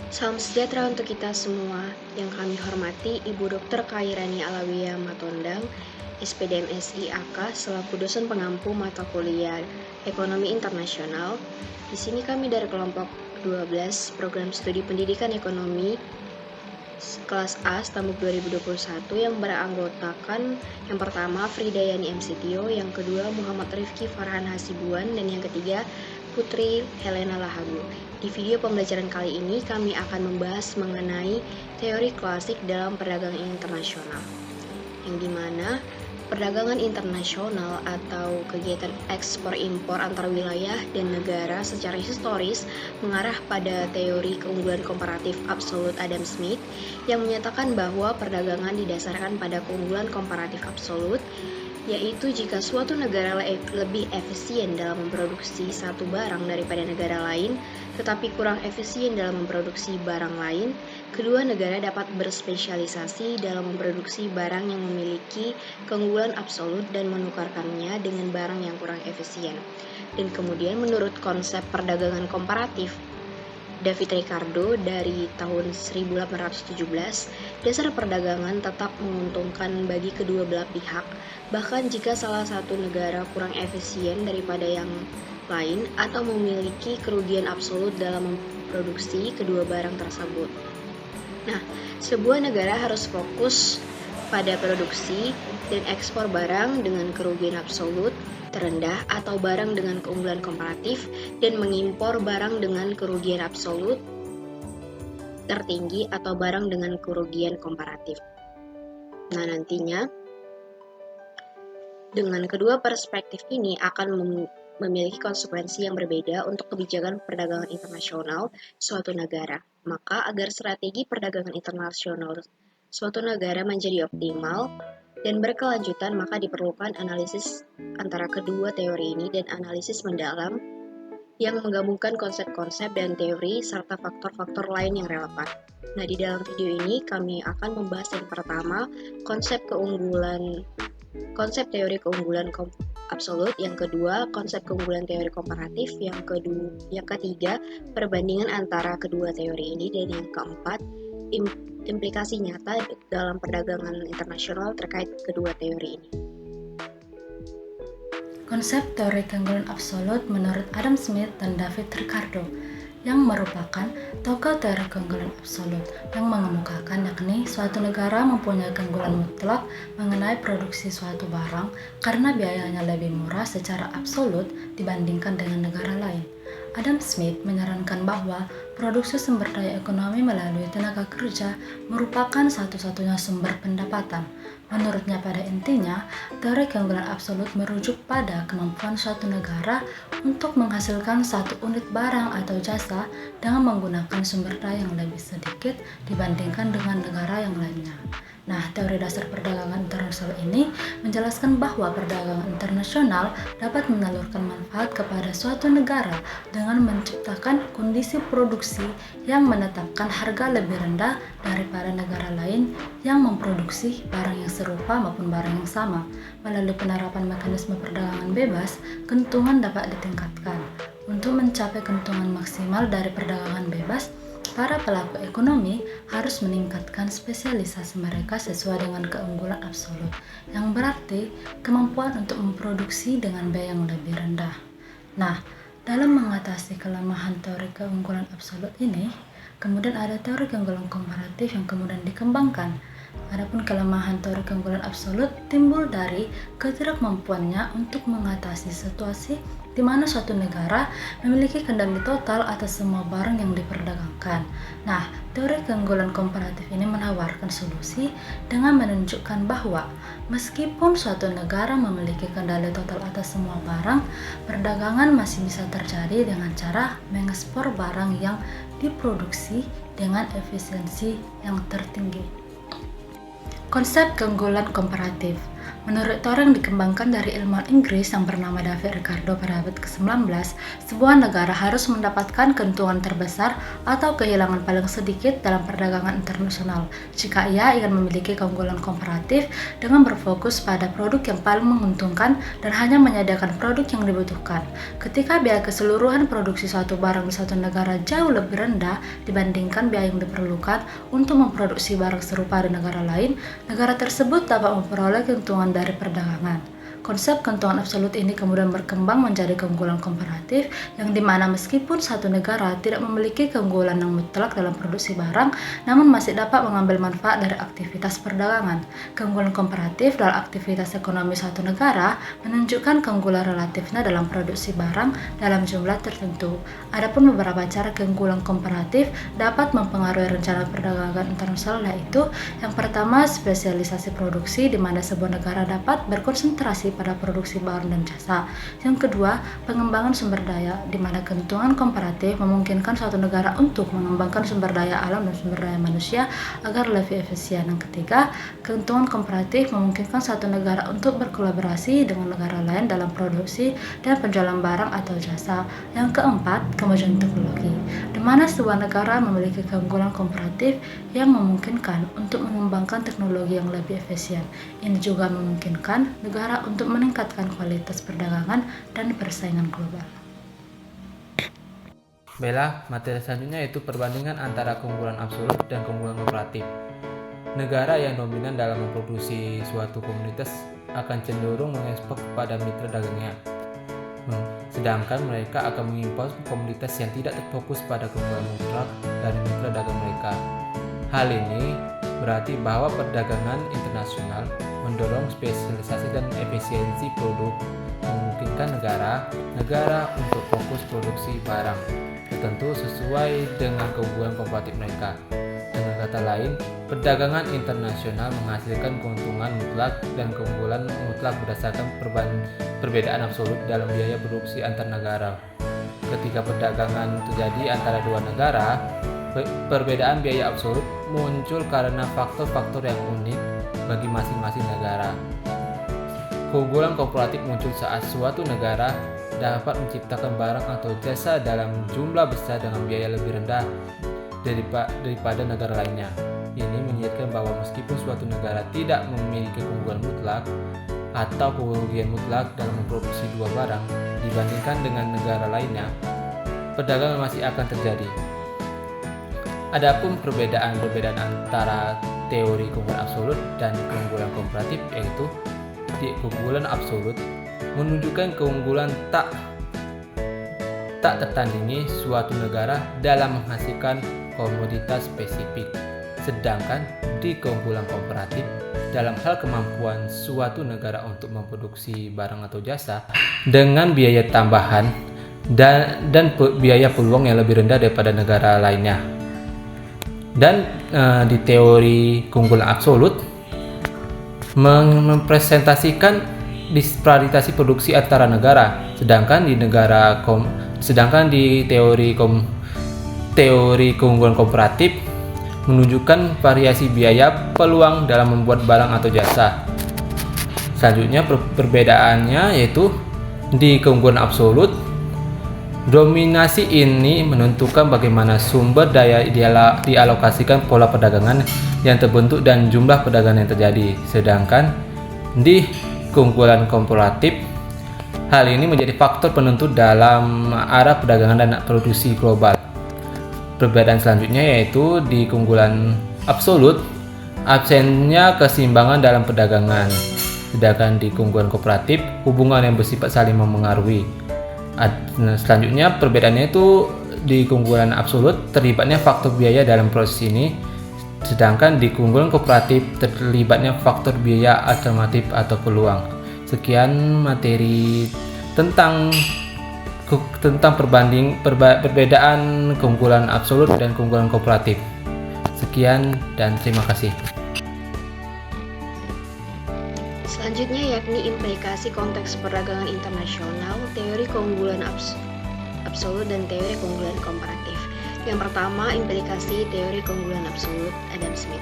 Salam sejahtera untuk kita semua. Yang kami hormati Ibu Dr. Khairani Alawiyah Matondang, SPDMSI AK selaku dosen pengampu mata kuliah Ekonomi Internasional. Di sini kami dari kelompok 12 Program Studi Pendidikan Ekonomi kelas A Stambuk 2021 yang beranggotakan yang pertama Fridayani MCTio, yang kedua Muhammad Rifki Farhan Hasibuan, dan yang ketiga Putri Helena Lahagu. Di video pembelajaran kali ini kami akan membahas mengenai teori klasik dalam perdagangan internasional, yang dimana perdagangan internasional atau kegiatan ekspor impor antar wilayah dan negara secara historis mengarah pada teori keunggulan komparatif absolut Adam Smith yang menyatakan bahwa perdagangan didasarkan pada keunggulan komparatif absolut, yaitu jika suatu negara lebih efisien dalam memproduksi satu barang daripada negara lain, tetapi kurang efisien dalam memproduksi barang lain, kedua negara dapat berspesialisasi dalam memproduksi barang yang memiliki keunggulan absolut dan menukarkannya dengan barang yang kurang efisien. Dan kemudian menurut konsep perdagangan komparatif David Ricardo dari tahun 1817, dasar perdagangan tetap menguntungkan bagi kedua belah pihak, bahkan jika salah satu negara kurang efisien daripada yang lain atau memiliki kerugian absolut dalam memproduksi kedua barang tersebut. Nah, sebuah negara harus fokus pada produksi dan ekspor barang dengan kerugian absolut terendah atau barang dengan keunggulan komparatif, dan mengimpor barang dengan kerugian absolut tertinggi atau barang dengan kerugian komparatif. Nah, nantinya dengan kedua perspektif ini akan memiliki konsekuensi yang berbeda untuk kebijakan perdagangan internasional suatu negara. Maka agar strategi perdagangan internasional suatu negara menjadi optimal dan berkelanjutan, maka diperlukan analisis antara kedua teori ini dan analisis mendalam yang menggabungkan konsep-konsep dan teori serta faktor-faktor lain yang relevan. Nah, di dalam video ini kami akan membahas yang pertama konsep teori keunggulan absolut, yang kedua konsep keunggulan teori komparatif, yang ketiga perbandingan antara kedua teori ini, dan yang keempat implikasi nyata dalam perdagangan internasional terkait kedua teori ini. Konsep teori keunggulan absolut menurut Adam Smith dan David Ricardo, yang merupakan tokoh teori keunggulan absolut yang mengemukakan yakni suatu negara mempunyai keunggulan mutlak mengenai produksi suatu barang karena biayanya lebih murah secara absolut dibandingkan dengan negara lain. Adam Smith menyarankan bahwa produksi sumber daya ekonomi melalui tenaga kerja merupakan satu-satunya sumber pendapatan. Menurutnya, pada intinya, teori keunggulan absolut merujuk pada kemampuan suatu negara untuk menghasilkan satu unit barang atau jasa dengan menggunakan sumber daya yang lebih sedikit dibandingkan dengan negara yang lainnya. Nah, teori dasar perdagangan internasional ini menjelaskan bahwa perdagangan internasional dapat menalurkan manfaat kepada suatu negara dengan menciptakan kondisi produksi yang menetapkan harga lebih rendah daripada negara lain yang memproduksi barang yang serupa maupun barang yang sama. Melalui penerapan mekanisme perdagangan bebas, keuntungan dapat ditingkatkan. Untuk mencapai keuntungan maksimal dari perdagangan bebas, para pelaku ekonomi harus meningkatkan spesialisasi mereka sesuai dengan keunggulan absolut, yang berarti kemampuan untuk memproduksi dengan biaya yang lebih rendah. Nah, dalam mengatasi kelemahan teori keunggulan absolut ini, kemudian ada teori keunggulan komparatif yang kemudian dikembangkan. Adapun kelemahan teori keunggulan absolut timbul dari ketidakmampuannya untuk mengatasi situasi di mana suatu negara memiliki kendali total atas semua barang yang diperdagangkan. Nah, teori keunggulan komparatif ini menawarkan solusi dengan menunjukkan bahwa meskipun suatu negara memiliki kendali total atas semua barang, perdagangan masih bisa terjadi dengan cara mengekspor barang yang diproduksi dengan efisiensi yang tertinggi. Konsep keunggulan komparatif Menurut teori yang dikembangkan dari ilmuwan Inggris yang bernama David Ricardo pada abad ke-19, sebuah negara harus mendapatkan keuntungan terbesar atau kehilangan paling sedikit dalam perdagangan internasional jika ia ingin memiliki keunggulan komparatif dengan berfokus pada produk yang paling menguntungkan dan hanya menyediakan produk yang dibutuhkan. Ketika biaya keseluruhan produksi suatu barang di suatu negara jauh lebih rendah dibandingkan biaya yang diperlukan untuk memproduksi barang serupa di negara lain, negara tersebut dapat memperoleh keuntungan dari perdagangan. Konsep keuntungan absolut ini kemudian berkembang menjadi keunggulan komparatif, yang dimana meskipun satu negara tidak memiliki keunggulan yang mutlak dalam produksi barang, namun masih dapat mengambil manfaat dari aktivitas perdagangan. Keunggulan komparatif dalam aktivitas ekonomi suatu negara menunjukkan keunggulan relatifnya dalam produksi barang dalam jumlah tertentu. Adapun beberapa cara keunggulan komparatif dapat mempengaruhi rencana perdagangan internasional, yaitu yang pertama, spesialisasi produksi, di mana sebuah negara dapat berkonsentrasi pada produksi barang dan jasa. Yang kedua, pengembangan sumber daya, di mana keuntungan komparatif memungkinkan suatu negara untuk mengembangkan sumber daya alam dan sumber daya manusia agar lebih efisien. Yang ketiga, keuntungan komparatif memungkinkan suatu negara untuk berkolaborasi dengan negara lain dalam produksi dan penjualan barang atau jasa. Yang keempat, kemajuan teknologi, di mana sebuah negara memiliki keunggulan komparatif yang memungkinkan untuk mengembangkan teknologi yang lebih efisien. Ini juga memungkinkan negara untuk meningkatkan kualitas perdagangan dan persaingan global. Baiklah, materi selanjutnya yaitu perbandingan antara keunggulan absolut dan keunggulan komparatif. Negara yang dominan dalam memproduksi suatu komoditas akan cenderung mengekspor kepada mitra dagangnya, sedangkan mereka akan mengimpor komoditas yang tidak terfokus pada keunggulan mutlak dari mitra dagang mereka. Hal ini berarti bahwa perdagangan internasional mendorong spesialisasi dan efisiensi produk, memungkinkan negara untuk fokus produksi barang tertentu sesuai dengan keunggulan komparatif mereka. Dengan kata lain, perdagangan internasional menghasilkan keuntungan mutlak dan keunggulan mutlak berdasarkan perbedaan absolut dalam biaya produksi antar negara. Ketika perdagangan terjadi antara dua negara, perbedaan biaya absolut muncul karena faktor-faktor yang unik bagi masing-masing negara. Keunggulan komparatif muncul saat suatu negara dapat menciptakan barang atau jasa dalam jumlah besar dengan biaya lebih rendah daripada negara lainnya. Ini mengingatkan bahwa meskipun suatu negara tidak memiliki keunggulan mutlak atau kerugian mutlak dalam memproduksi dua barang dibandingkan dengan negara lainnya, perdagangan masih akan terjadi. Adapun perbedaan antara teori keunggulan absolut dan keunggulan komparatif, yaitu di keunggulan absolut menunjukkan keunggulan tak tertandingi suatu negara dalam menghasilkan komoditas spesifik, sedangkan di keunggulan komparatif dalam hal kemampuan suatu negara untuk memproduksi barang atau jasa dengan biaya tambahan dan biaya peluang yang lebih rendah daripada negara lainnya. Dan di teori keunggulan absolut mempresentasikan disparitas produksi antara negara, sedangkan di teori keunggulan komparatif menunjukkan variasi biaya peluang dalam membuat barang atau jasa. Selanjutnya perbedaannya yaitu di keunggulan absolut, dominasi ini menentukan bagaimana sumber daya dialokasikan pola perdagangan yang terbentuk dan jumlah perdagangan yang terjadi. Sedangkan di keunggulan komparatif, hal ini menjadi faktor penentu dalam arah perdagangan dan produksi global. Perbedaan selanjutnya yaitu di keunggulan absolut, absennya keseimbangan dalam perdagangan. Sedangkan di keunggulan komparatif, hubungan yang bersifat saling memengaruhi. Selanjutnya perbedaannya itu di keunggulan absolut terlibatnya faktor biaya dalam proses ini, sedangkan di keunggulan komparatif terlibatnya faktor biaya alternatif atau peluang. Sekian materi tentang perbedaan keunggulan absolut dan keunggulan komparatif. Sekian dan terima kasih. Selanjutnya yakni implikasi konteks perdagangan internasional, teori keunggulan absolut dan teori keunggulan komparatif. Yang pertama, implikasi teori keunggulan absolut Adam Smith.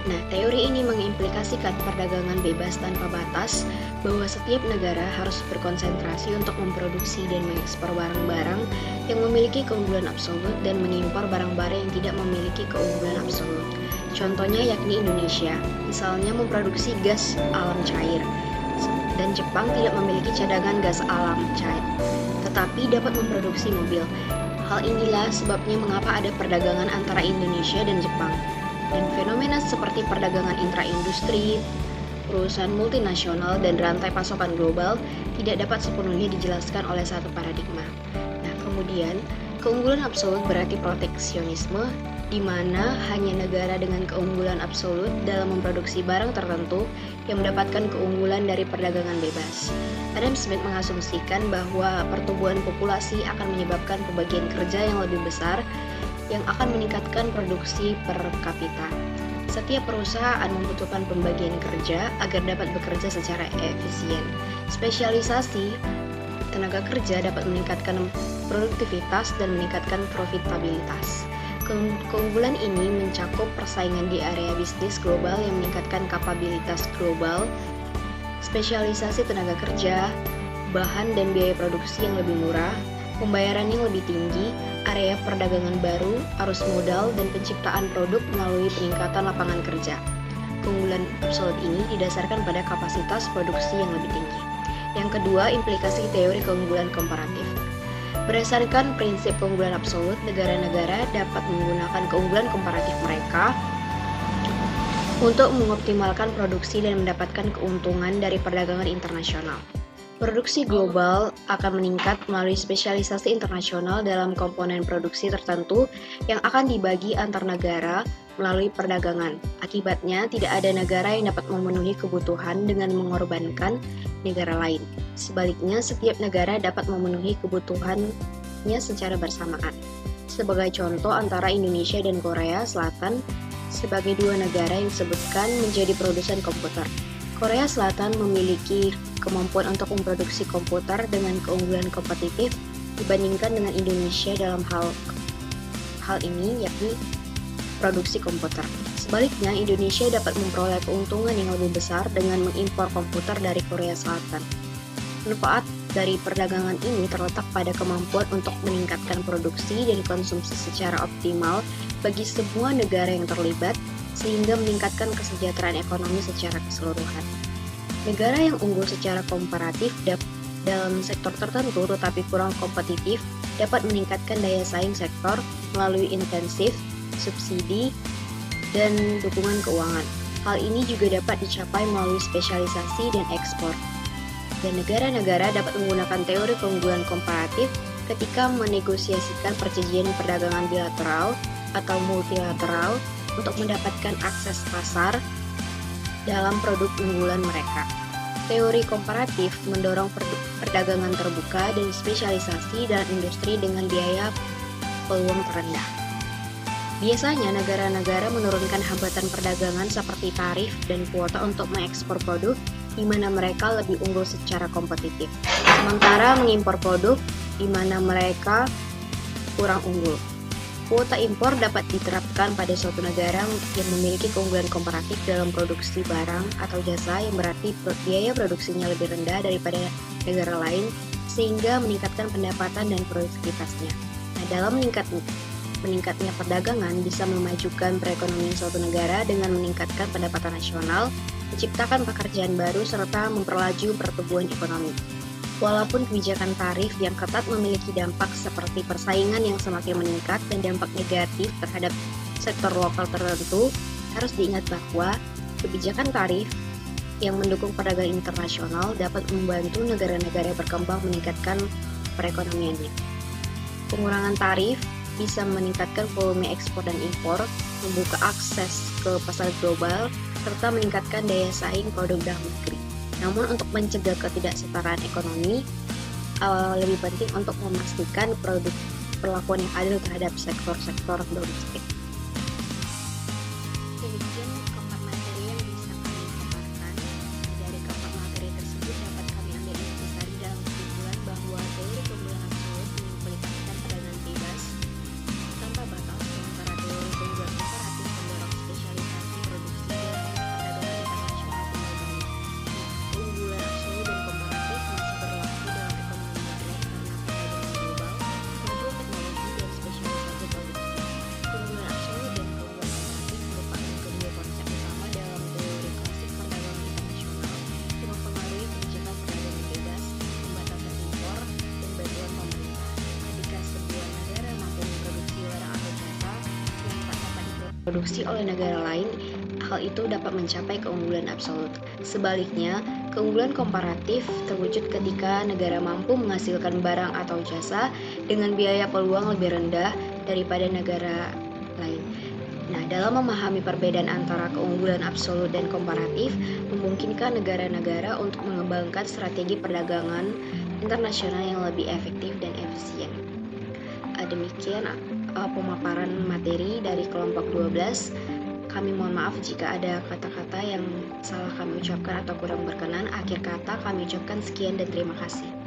Nah, teori ini mengimplikasikan perdagangan bebas tanpa batas, bahwa setiap negara harus berkonsentrasi untuk memproduksi dan mengekspor barang-barang yang memiliki keunggulan absolut dan mengimpor barang-barang yang tidak memiliki keunggulan absolut. Contohnya yakni Indonesia, misalnya memproduksi gas alam cair, dan Jepang tidak memiliki cadangan gas alam cair, tetapi dapat memproduksi mobil. Hal inilah sebabnya mengapa ada perdagangan antara Indonesia dan Jepang. Dan fenomena seperti perdagangan intra-industri, perusahaan multinasional, dan rantai pasokan global tidak dapat sepenuhnya dijelaskan oleh satu paradigma. Nah, kemudian, keunggulan absolut berarti proteksionisme, di mana hanya negara dengan keunggulan absolut dalam memproduksi barang tertentu yang mendapatkan keunggulan dari perdagangan bebas. Adam Smith mengasumsikan bahwa pertumbuhan populasi akan menyebabkan pembagian kerja yang lebih besar yang akan meningkatkan produksi per kapita. Setiap perusahaan membutuhkan pembagian kerja agar dapat bekerja secara efisien. Spesialisasi tenaga kerja dapat meningkatkan produktivitas dan meningkatkan profitabilitas. Keunggulan ini mencakup persaingan di area bisnis global yang meningkatkan kapabilitas global, spesialisasi tenaga kerja, bahan dan biaya produksi yang lebih murah, pembayaran yang lebih tinggi, area perdagangan baru, arus modal, dan penciptaan produk melalui peningkatan lapangan kerja. Keunggulan absolut ini didasarkan pada kapasitas produksi yang lebih tinggi. Yang kedua, implikasi teori keunggulan komparatif. Berdasarkan prinsip keunggulan absolut, negara-negara dapat menggunakan keunggulan komparatif mereka untuk mengoptimalkan produksi dan mendapatkan keuntungan dari perdagangan internasional. Produksi global akan meningkat melalui spesialisasi internasional dalam komponen produksi tertentu yang akan dibagi antar negara melalui perdagangan. Akibatnya, tidak ada negara yang dapat memenuhi kebutuhan dengan mengorbankan negara lain. Sebaliknya, setiap negara dapat memenuhi kebutuhannya secara bersamaan. Sebagai contoh, antara Indonesia dan Korea Selatan sebagai dua negara yang disebutkan menjadi produsen komputer. Korea Selatan memiliki kemampuan untuk memproduksi komputer dengan keunggulan kompetitif dibandingkan dengan Indonesia dalam hal ini, yakni produksi komputer. Sebaliknya, Indonesia dapat memperoleh keuntungan yang lebih besar dengan mengimpor komputer dari Korea Selatan. Manfaat dari perdagangan ini terletak pada kemampuan untuk meningkatkan produksi dan konsumsi secara optimal bagi semua negara yang terlibat, sehingga meningkatkan kesejahteraan ekonomi secara keseluruhan. Negara yang unggul secara komparatif dalam sektor tertentu tetapi kurang kompetitif dapat meningkatkan daya saing sektor melalui intensif, subsidi, dan dukungan keuangan. Hal ini juga dapat dicapai melalui spesialisasi dan ekspor. Dan negara-negara dapat menggunakan teori keunggulan komparatif ketika menegosiasikan perjanjian perdagangan bilateral atau multilateral untuk mendapatkan akses pasar dalam produk unggulan mereka. Teori komparatif mendorong perdagangan terbuka dan spesialisasi dalam industri dengan biaya peluang terendah. Biasanya negara-negara menurunkan hambatan perdagangan seperti tarif dan kuota untuk mengekspor produk di mana mereka lebih unggul secara kompetitif, sementara mengimpor produk di mana mereka kurang unggul. Kuota impor dapat diterapkan pada suatu negara yang memiliki keunggulan komparatif dalam produksi barang atau jasa yang berarti biaya produksinya lebih rendah daripada negara lain sehingga meningkatkan pendapatan dan produktivitasnya. Nah, dalam meningkatnya perdagangan bisa memajukan perekonomian suatu negara dengan meningkatkan pendapatan nasional, menciptakan pekerjaan baru, serta memperlaju pertumbuhan ekonomi. Walaupun kebijakan tarif yang ketat memiliki dampak seperti persaingan yang semakin meningkat dan dampak negatif terhadap sektor lokal tertentu, harus diingat bahwa kebijakan tarif yang mendukung perdagangan internasional dapat membantu negara-negara berkembang meningkatkan perekonomiannya. Pengurangan tarif bisa meningkatkan volume ekspor dan impor, membuka akses ke pasar global, serta meningkatkan daya saing produk dalam negeri. Namun untuk mencegah ketidaksetaraan ekonomi, lebih penting untuk memastikan perlakuan yang adil terhadap sektor-sektor domestik. Demikian keempat materi yang bisa kami paparkan. Dari keempat materi tersebut dapat kami ambil intisari dalam kesimpulan bahwa teori keunggulan absolut mengimplikasikan perdagangan bebas tanpa batas, sementara teori keunggulan komparatif mendorong spesialisasi produksi produksi oleh negara lain, hal itu dapat mencapai keunggulan absolut. Sebaliknya, keunggulan komparatif terwujud ketika negara mampu menghasilkan barang atau jasa dengan biaya peluang lebih rendah daripada negara lain. Nah, dalam memahami perbedaan antara keunggulan absolut dan komparatif, memungkinkan negara-negara untuk mengembangkan strategi perdagangan internasional yang lebih efektif dan efisien. Demikian pemaparan materi dari kelompok 12. Kami mohon maaf jika ada kata-kata yang salah kami ucapkan atau kurang berkenan. Akhir kata kami ucapkan sekian dan terima kasih.